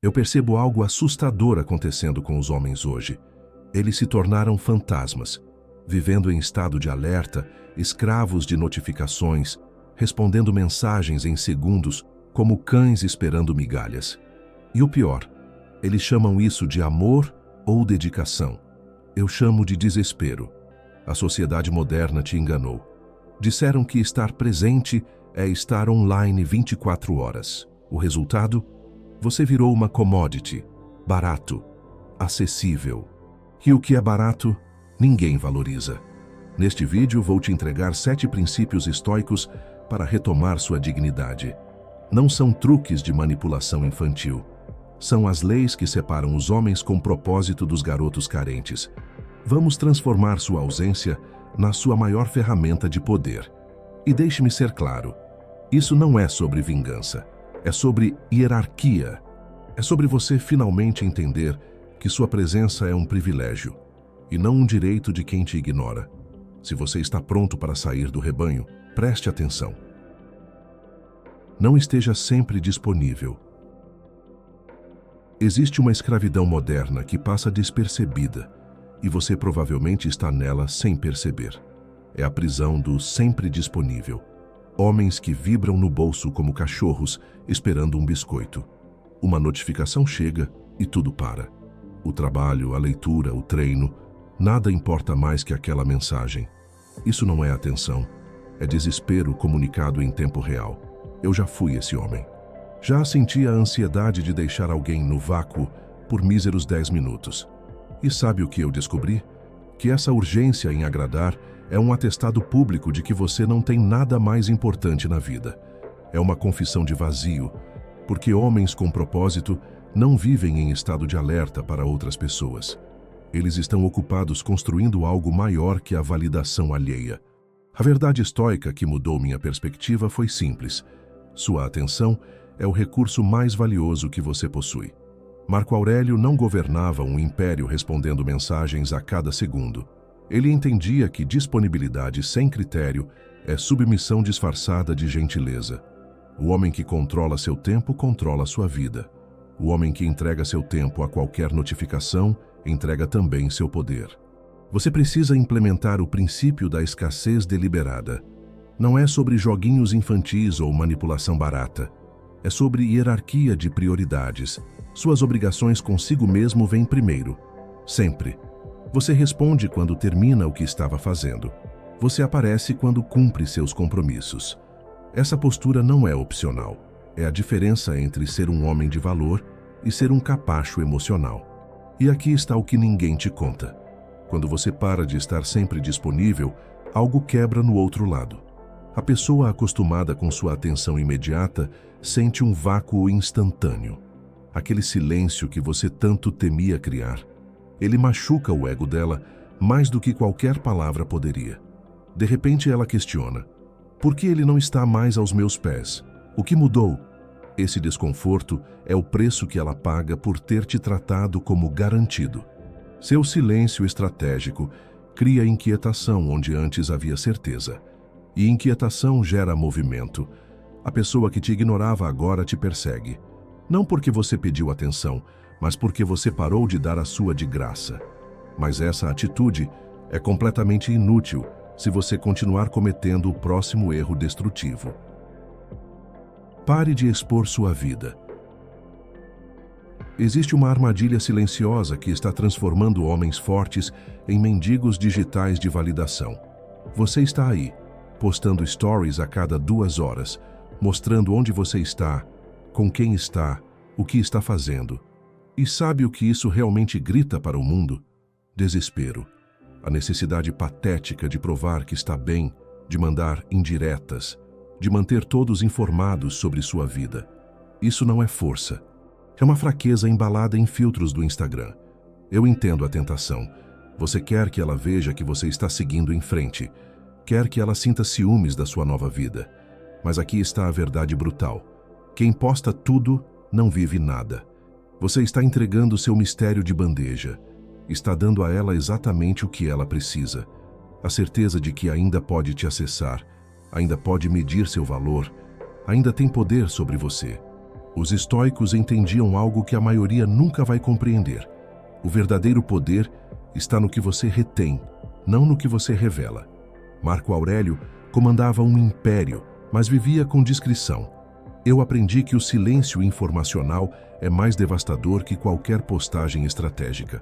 Eu percebo algo assustador acontecendo com os homens hoje. Eles se tornaram fantasmas, vivendo em estado de alerta, escravos de notificações, respondendo mensagens em segundos, como cães esperando migalhas. E o pior, eles chamam isso de amor ou dedicação. Eu chamo de desespero. A sociedade moderna te enganou. Disseram que estar presente é estar online 24 horas. O resultado? Você virou uma commodity, barato, acessível. E o que é barato, ninguém valoriza. Neste vídeo vou te entregar 7 princípios estoicos para retomar sua dignidade. Não são truques de manipulação infantil. São as leis que separam os homens com propósito dos garotos carentes. Vamos transformar sua ausência na sua maior ferramenta de poder. E deixe-me ser claro, isso não é sobre vingança. É sobre hierarquia. É sobre você finalmente entender que sua presença é um privilégio e não um direito de quem te ignora. Se você está pronto para sair do rebanho, preste atenção. Não esteja sempre disponível. Existe uma escravidão moderna que passa despercebida e você provavelmente está nela sem perceber. É a prisão do sempre disponível. Homens que vibram no bolso como cachorros esperando um biscoito. Uma notificação chega e tudo para. O trabalho, a leitura, o treino, nada importa mais que aquela mensagem. Isso não é atenção, é desespero comunicado em tempo real. Eu já fui esse homem. Já senti a ansiedade de deixar alguém no vácuo por míseros 10 minutos. E sabe o que eu descobri? Que essa urgência em agradar é um atestado público de que você não tem nada mais importante na vida. É uma confissão de vazio, porque homens com propósito não vivem em estado de alerta para outras pessoas. Eles estão ocupados construindo algo maior que a validação alheia. A verdade estoica que mudou minha perspectiva foi simples. Sua atenção é o recurso mais valioso que você possui. Marco Aurélio não governava um império respondendo mensagens a cada segundo. Ele entendia que disponibilidade sem critério é submissão disfarçada de gentileza. O homem que controla seu tempo controla sua vida. O homem que entrega seu tempo a qualquer notificação entrega também seu poder. Você precisa implementar o princípio da escassez deliberada. Não é sobre joguinhos infantis ou manipulação barata. É sobre hierarquia de prioridades. Suas obrigações consigo mesmo vêm primeiro. Sempre. Você responde quando termina o que estava fazendo. Você aparece quando cumpre seus compromissos. Essa postura não é opcional. É a diferença entre ser um homem de valor e ser um capacho emocional. E aqui está o que ninguém te conta. Quando você para de estar sempre disponível, algo quebra no outro lado. A pessoa acostumada com sua atenção imediata sente um vácuo instantâneo. Aquele silêncio que você tanto temia criar. Ele machuca o ego dela mais do que qualquer palavra poderia. De repente ela questiona: por que ele não está mais aos meus pés? O que mudou? Esse desconforto é o preço que ela paga por ter te tratado como garantido. Seu silêncio estratégico cria inquietação onde antes havia certeza. E inquietação gera movimento. A pessoa que te ignorava agora te persegue. Não porque você pediu atenção, mas porque você parou de dar a sua de graça. Mas essa atitude é completamente inútil se você continuar cometendo o próximo erro destrutivo. Pare de expor sua vida. Existe uma armadilha silenciosa que está transformando homens fortes em mendigos digitais de validação. Você está aí, postando stories a cada 2 horas, mostrando onde você está, com quem está, o que está fazendo. E sabe o que isso realmente grita para o mundo? Desespero. A necessidade patética de provar que está bem, de mandar indiretas, de manter todos informados sobre sua vida. Isso não é força. É uma fraqueza embalada em filtros do Instagram. Eu entendo a tentação. Você quer que ela veja que você está seguindo em frente. Quer que ela sinta ciúmes da sua nova vida. Mas aqui está a verdade brutal. Quem posta tudo não vive nada. Você está entregando seu mistério de bandeja. Está dando a ela exatamente o que ela precisa. A certeza de que ainda pode te acessar, ainda pode medir seu valor, ainda tem poder sobre você. Os estoicos entendiam algo que a maioria nunca vai compreender. O verdadeiro poder está no que você retém, não no que você revela. Marco Aurélio comandava um império, mas vivia com discrição. Eu aprendi que o silêncio informacional é mais devastador que qualquer postagem estratégica.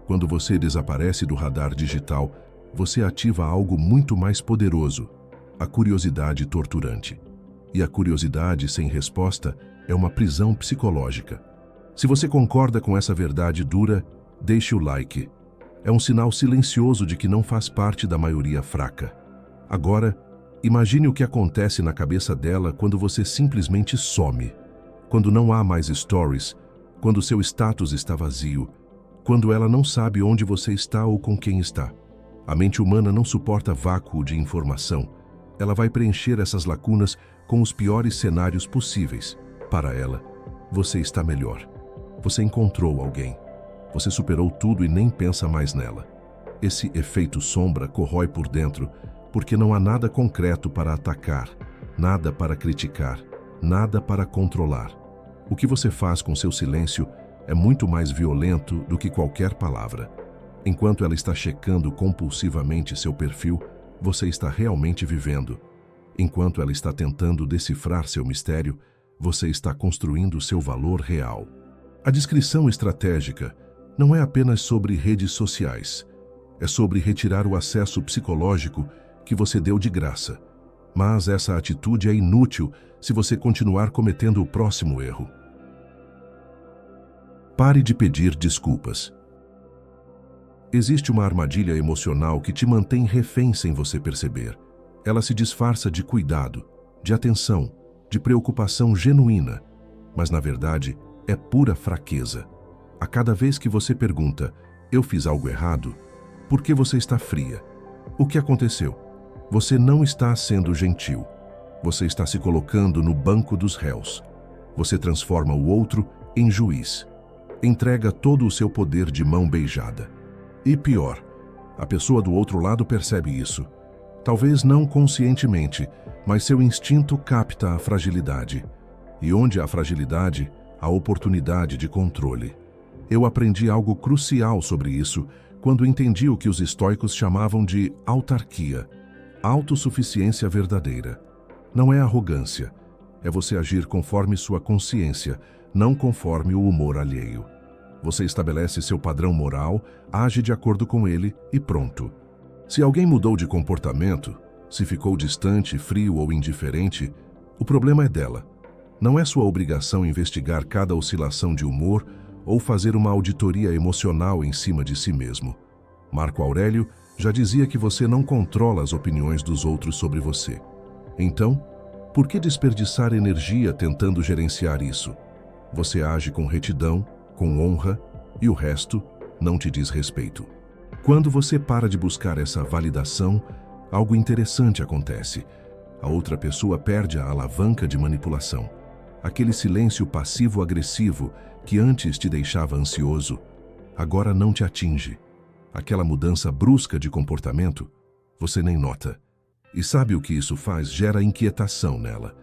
Quando você desaparece do radar digital, você ativa algo muito mais poderoso, a curiosidade torturante. E a curiosidade sem resposta é uma prisão psicológica. Se você concorda com essa verdade dura, deixe o like. É um sinal silencioso de que não faz parte da maioria fraca. Agora, imagine o que acontece na cabeça dela quando você simplesmente some. Quando não há mais stories, quando seu status está vazio, quando ela não sabe onde você está ou com quem está. A mente humana não suporta vácuo de informação. Ela vai preencher essas lacunas com os piores cenários possíveis. Para ela, você está melhor. Você encontrou alguém. Você superou tudo e nem pensa mais nela. Esse efeito sombra corrói por dentro, porque não há nada concreto para atacar, nada para criticar, nada para controlar. O que você faz com seu silêncio é muito mais violento do que qualquer palavra. Enquanto ela está checando compulsivamente seu perfil, você está realmente vivendo. Enquanto ela está tentando decifrar seu mistério, você está construindo seu valor real. A descrição estratégica não é apenas sobre redes sociais. É sobre retirar o acesso psicológico que você deu de graça. Mas essa atitude é inútil se você continuar cometendo o próximo erro. Pare de pedir desculpas. Existe uma armadilha emocional que te mantém refém sem você perceber. Ela se disfarça de cuidado, de atenção, de preocupação genuína, mas na verdade é pura fraqueza. A cada vez que você pergunta, eu fiz algo errado, por que você está fria? O que aconteceu? Você não está sendo gentil. Você está se colocando no banco dos réus. Você transforma o outro em juiz. Entrega todo o seu poder de mão beijada. E pior, a pessoa do outro lado percebe isso. Talvez não conscientemente, mas seu instinto capta a fragilidade. E onde há fragilidade, há oportunidade de controle. Eu aprendi algo crucial sobre isso quando entendi o que os estoicos chamavam de autarquia, autossuficiência verdadeira. Não é arrogância, é você agir conforme sua consciência, não conforme o humor alheio. Você estabelece seu padrão moral, age de acordo com ele e pronto. Se alguém mudou de comportamento, se ficou distante, frio ou indiferente, o problema é dela. Não é sua obrigação investigar cada oscilação de humor ou fazer uma auditoria emocional em cima de si mesmo. Marco Aurélio já dizia que você não controla as opiniões dos outros sobre você. Então, por que desperdiçar energia tentando gerenciar isso? Você age com retidão, com honra, e o resto não te diz respeito. Quando você para de buscar essa validação, algo interessante acontece. A outra pessoa perde a alavanca de manipulação. Aquele silêncio passivo-agressivo que antes te deixava ansioso, agora não te atinge. Aquela mudança brusca de comportamento, você nem nota. E sabe o que isso faz? Gera inquietação nela.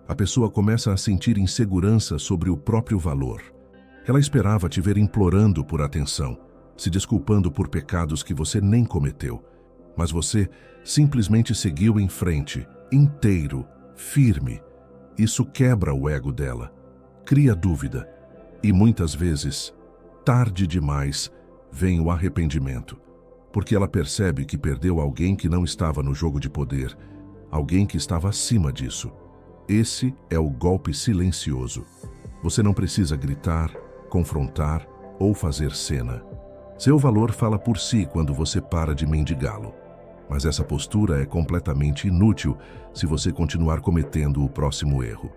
A pessoa começa a sentir insegurança sobre o próprio valor. Ela esperava te ver implorando por atenção, se desculpando por pecados que você nem cometeu. Mas você simplesmente seguiu em frente, inteiro, firme. Isso quebra o ego dela, cria dúvida. E muitas vezes, tarde demais, vem o arrependimento. Porque ela percebe que perdeu alguém que não estava no jogo de poder, alguém que estava acima disso. Esse é o golpe silencioso. Você não precisa gritar, confrontar ou fazer cena. Seu valor fala por si quando você para de mendigá-lo. Mas essa postura é completamente inútil se você continuar cometendo o próximo erro.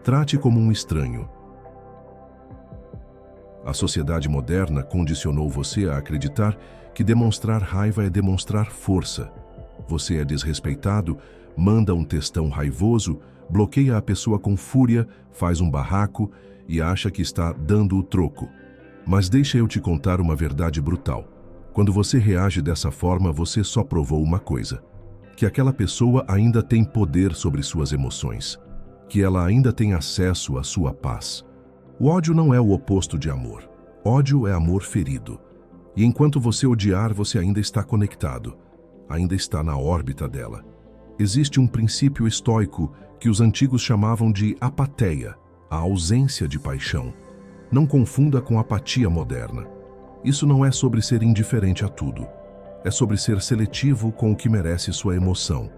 Trate como um estranho. A sociedade moderna condicionou você a acreditar que demonstrar raiva é demonstrar força. Você é desrespeitado, manda um textão raivoso, bloqueia a pessoa com fúria, faz um barraco e acha que está dando o troco. Mas deixa eu te contar uma verdade brutal. Quando você reage dessa forma, você só provou uma coisa: que aquela pessoa ainda tem poder sobre suas emoções. que ela ainda tem acesso à sua paz. O ódio não é o oposto de amor. Ódio é amor ferido. E enquanto você odiar, você ainda está conectado, ainda está na órbita dela. Existe um princípio estoico que os antigos chamavam de apatheia, a ausência de paixão. Não confunda com apatia moderna. Isso não é sobre ser indiferente a tudo. É sobre ser seletivo com o que merece sua emoção.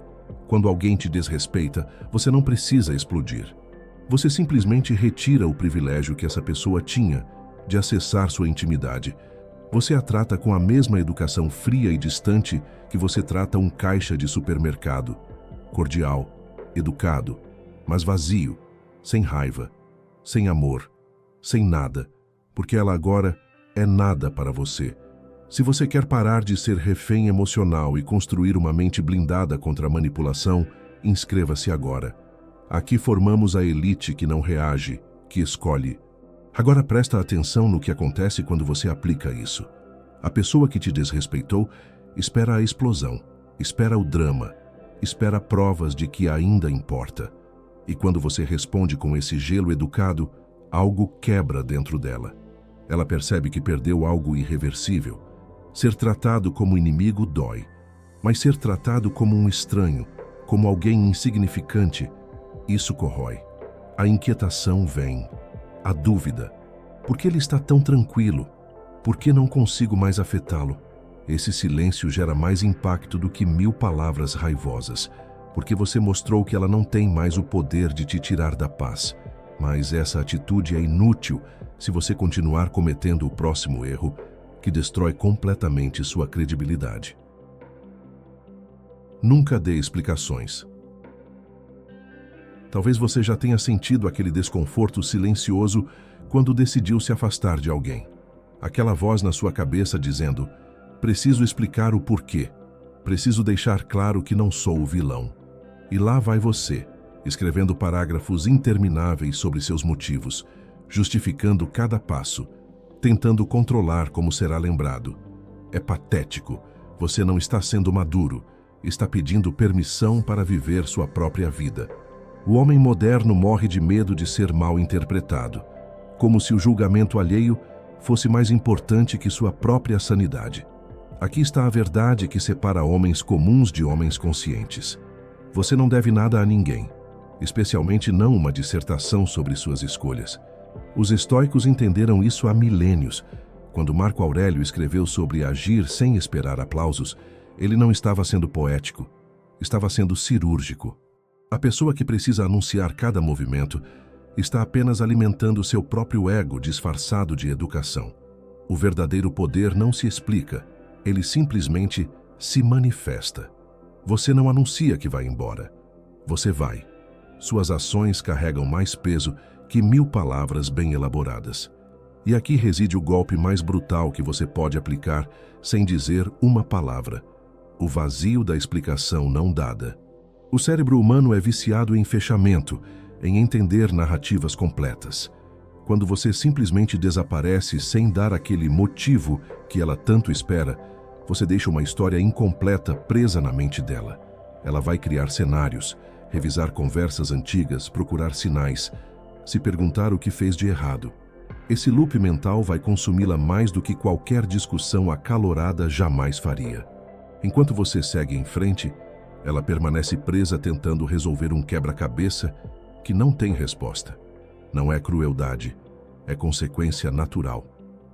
Quando alguém te desrespeita, você não precisa explodir. Você simplesmente retira o privilégio que essa pessoa tinha de acessar sua intimidade. Você a trata com a mesma educação fria e distante que você trata um caixa de supermercado. Cordial, educado, mas vazio, sem raiva, sem amor, sem nada, porque ela agora é nada para você. Se você quer parar de ser refém emocional e construir uma mente blindada contra a manipulação, inscreva-se agora. Aqui formamos a elite que não reage, que escolhe. Agora presta atenção no que acontece quando você aplica isso. A pessoa que te desrespeitou espera a explosão, espera o drama, espera provas de que ainda importa. E quando você responde com esse gelo educado, algo quebra dentro dela. Ela percebe que perdeu algo irreversível. Ser tratado como inimigo dói, mas ser tratado como um estranho, como alguém insignificante, isso corrói. A inquietação vem, a dúvida. Por que ele está tão tranquilo? Por que não consigo mais afetá-lo? Esse silêncio gera mais impacto do que 1000 palavras raivosas, porque você mostrou que ela não tem mais o poder de te tirar da paz. Mas essa atitude é inútil se você continuar cometendo o próximo erro, que destrói completamente sua credibilidade. Nunca dê explicações. Talvez você já tenha sentido aquele desconforto silencioso quando decidiu se afastar de alguém. Aquela voz na sua cabeça dizendo: preciso explicar o porquê, preciso deixar claro que não sou o vilão. E lá vai você, escrevendo parágrafos intermináveis sobre seus motivos, justificando cada passo, tentando controlar como será lembrado. É patético. Você não está sendo maduro, está pedindo permissão para viver sua própria vida. O homem moderno morre de medo de ser mal interpretado, como se o julgamento alheio fosse mais importante que sua própria sanidade. Aqui está a verdade que separa homens comuns de homens conscientes. Você não deve nada a ninguém, especialmente não uma dissertação sobre suas escolhas. Os estoicos entenderam isso há milênios. Quando Marco Aurélio escreveu sobre agir sem esperar aplausos, ele não estava sendo poético, estava sendo cirúrgico. A pessoa que precisa anunciar cada movimento está apenas alimentando seu próprio ego disfarçado de educação. O verdadeiro poder não se explica, ele simplesmente se manifesta. Você não anuncia que vai embora, você vai. Suas ações carregam mais peso que 1000 palavras bem elaboradas. E aqui reside o golpe mais brutal que você pode aplicar sem dizer uma palavra: o vazio da explicação não dada. O cérebro humano é viciado em fechamento, em entender narrativas completas. Quando você simplesmente desaparece sem dar aquele motivo que ela tanto espera, você deixa uma história incompleta presa na mente dela. Ela vai criar cenários, revisar conversas antigas, procurar sinais, se perguntar o que fez de errado. Esse loop mental vai consumi-la mais do que qualquer discussão acalorada jamais faria. Enquanto você segue em frente, ela permanece presa tentando resolver um quebra-cabeça que não tem resposta. Não é crueldade, é consequência natural.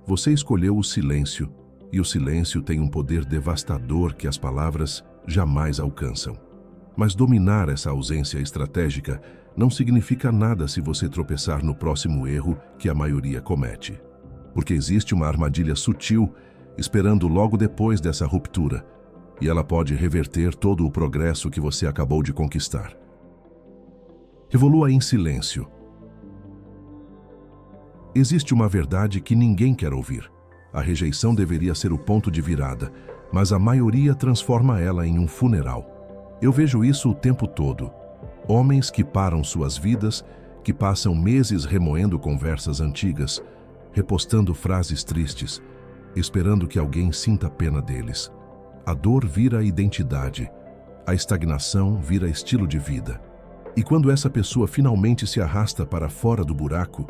Você escolheu o silêncio, e o silêncio tem um poder devastador que as palavras jamais alcançam. Mas dominar essa ausência estratégica não significa nada se você tropeçar no próximo erro que a maioria comete. Porque existe uma armadilha sutil esperando logo depois dessa ruptura, e ela pode reverter todo o progresso que você acabou de conquistar. Evolua em silêncio. Existe uma verdade que ninguém quer ouvir. A rejeição deveria ser o ponto de virada, mas a maioria transforma ela em um funeral. Eu vejo isso o tempo todo. Homens que param suas vidas, que passam meses remoendo conversas antigas, repostando frases tristes, esperando que alguém sinta pena deles. A dor vira identidade, a estagnação vira estilo de vida. E quando essa pessoa finalmente se arrasta para fora do buraco,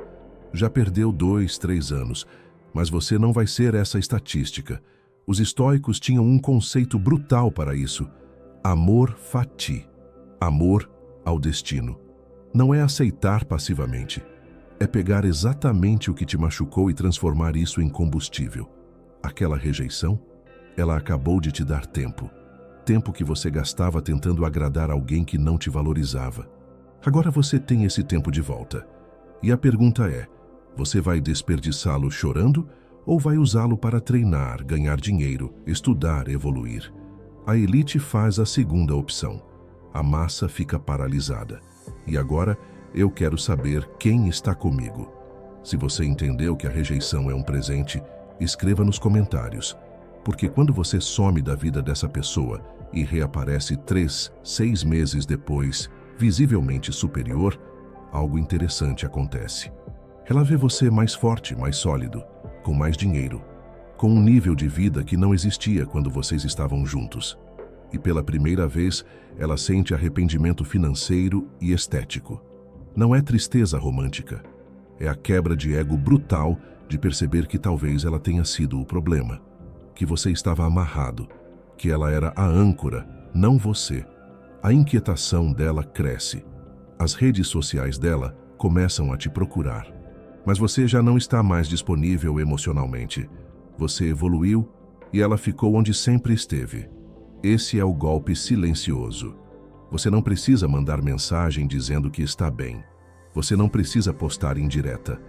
já perdeu 2, 3 anos, mas você não vai ser essa estatística. Os estoicos tinham um conceito brutal para isso: amor fati, amor ao destino. Não é aceitar passivamente, é pegar exatamente o que te machucou e transformar isso em combustível. Aquela rejeição, ela acabou de te dar tempo. Tempo que você gastava tentando agradar alguém que não te valorizava. Agora você tem esse tempo de volta. E a pergunta é: você vai desperdiçá-lo chorando ou vai usá-lo para treinar, ganhar dinheiro, estudar, evoluir? A elite faz a segunda opção. A massa fica paralisada. E agora eu quero saber quem está comigo. Se você entendeu que a rejeição é um presente, escreva nos comentários. Porque quando você some da vida dessa pessoa e reaparece 3, 6 meses depois, visivelmente superior, algo interessante acontece. Ela vê você mais forte, mais sólido, com mais dinheiro, com um nível de vida que não existia quando vocês estavam juntos. E pela primeira vez, ela sente arrependimento financeiro e estético. Não é tristeza romântica. É a quebra de ego brutal de perceber que talvez ela tenha sido o problema, que você estava amarrado, que ela era a âncora, não você. A inquietação dela cresce. As redes sociais dela começam a te procurar. Mas você já não está mais disponível emocionalmente. Você evoluiu e ela ficou onde sempre esteve. Esse é o golpe silencioso. Você não precisa mandar mensagem dizendo que está bem. Você não precisa postar indireta.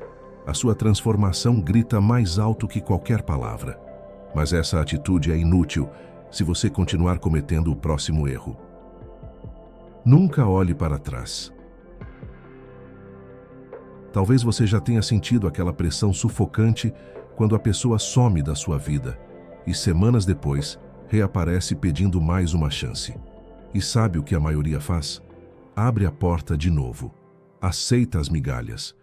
A sua transformação grita mais alto que qualquer palavra. Mas essa atitude é inútil se você continuar cometendo o próximo erro. Nunca olhe para trás. Talvez você já tenha sentido aquela pressão sufocante quando a pessoa some da sua vida e semanas depois reaparece pedindo mais uma chance. E sabe o que a maioria faz? Abre a porta de novo. Aceita as migalhas.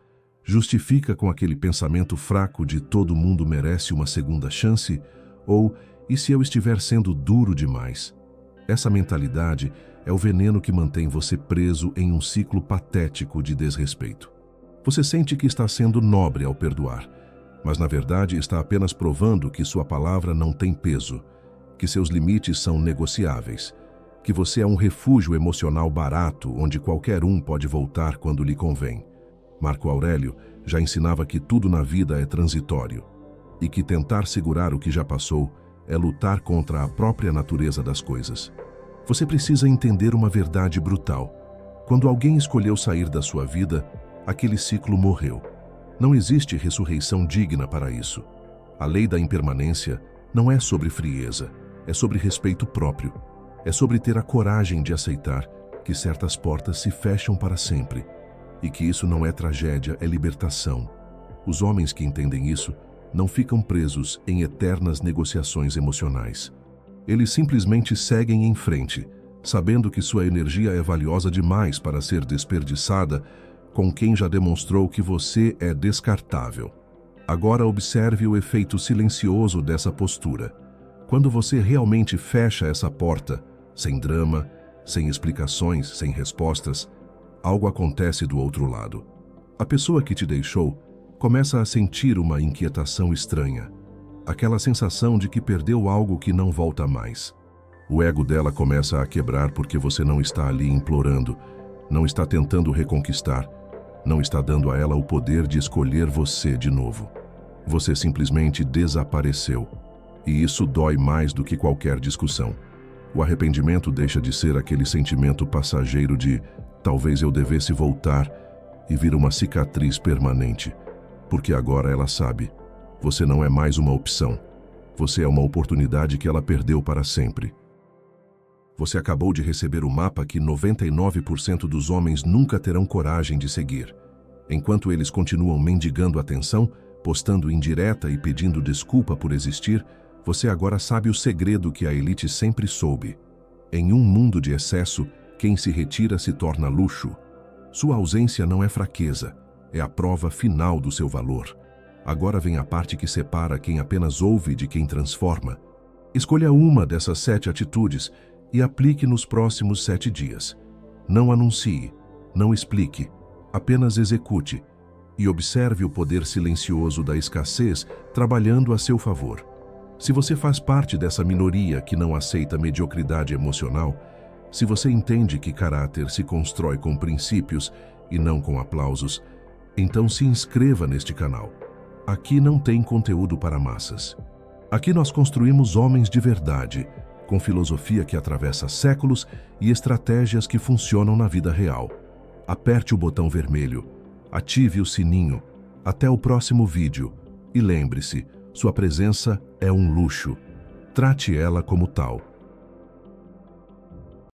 Justifica com aquele pensamento fraco de todo mundo merece uma segunda chance ou e se eu estiver sendo duro demais? Essa mentalidade é o veneno que mantém você preso em um ciclo patético de desrespeito. Você sente que está sendo nobre ao perdoar, mas na verdade está apenas provando que sua palavra não tem peso, que seus limites são negociáveis, que você é um refúgio emocional barato onde qualquer um pode voltar quando lhe convém. Marco Aurélio já ensinava que tudo na vida é transitório e que tentar segurar o que já passou é lutar contra a própria natureza das coisas. Você precisa entender uma verdade brutal. Quando alguém escolheu sair da sua vida, aquele ciclo morreu. Não existe ressurreição digna para isso. A lei da impermanência não é sobre frieza, é sobre respeito próprio. É sobre ter a coragem de aceitar que certas portas se fecham para sempre e que isso não é tragédia, é libertação. Os homens que entendem isso não ficam presos em eternas negociações emocionais. Eles simplesmente seguem em frente, sabendo que sua energia é valiosa demais para ser desperdiçada com quem já demonstrou que você é descartável. Agora observe o efeito silencioso dessa postura. Quando você realmente fecha essa porta, sem drama, sem explicações, sem respostas, algo acontece do outro lado. A pessoa que te deixou começa a sentir uma inquietação estranha, aquela sensação de que perdeu algo que não volta mais. O ego dela começa a quebrar porque você não está ali implorando, não está tentando reconquistar, não está dando a ela o poder de escolher você de novo. Você simplesmente desapareceu. E isso dói mais do que qualquer discussão. O arrependimento deixa de ser aquele sentimento passageiro de talvez eu devesse voltar e vira uma cicatriz permanente. Porque agora ela sabe, você não é mais uma opção. Você é uma oportunidade que ela perdeu para sempre. Você acabou de receber o mapa que 99% dos homens nunca terão coragem de seguir. Enquanto eles continuam mendigando atenção, postando indireta e pedindo desculpa por existir, você agora sabe o segredo que a elite sempre soube. Em um mundo de excesso, quem se retira se torna luxo. Sua ausência não é fraqueza, é a prova final do seu valor. Agora vem a parte que separa quem apenas ouve de quem transforma. Escolha uma dessas 7 atitudes e aplique nos próximos 7 dias. Não anuncie, Não explique, apenas execute e observe o poder silencioso da escassez trabalhando a seu favor. Se você faz parte dessa minoria que não aceita mediocridade emocional, se você entende que caráter se constrói com princípios e não com aplausos, então se inscreva neste canal. Aqui não tem conteúdo para massas. Aqui nós construímos homens de verdade, com filosofia que atravessa séculos e estratégias que funcionam na vida real. Aperte o botão vermelho, ative o sininho. Até o próximo vídeo. E lembre-se, sua presença é um luxo. Trate ela como tal.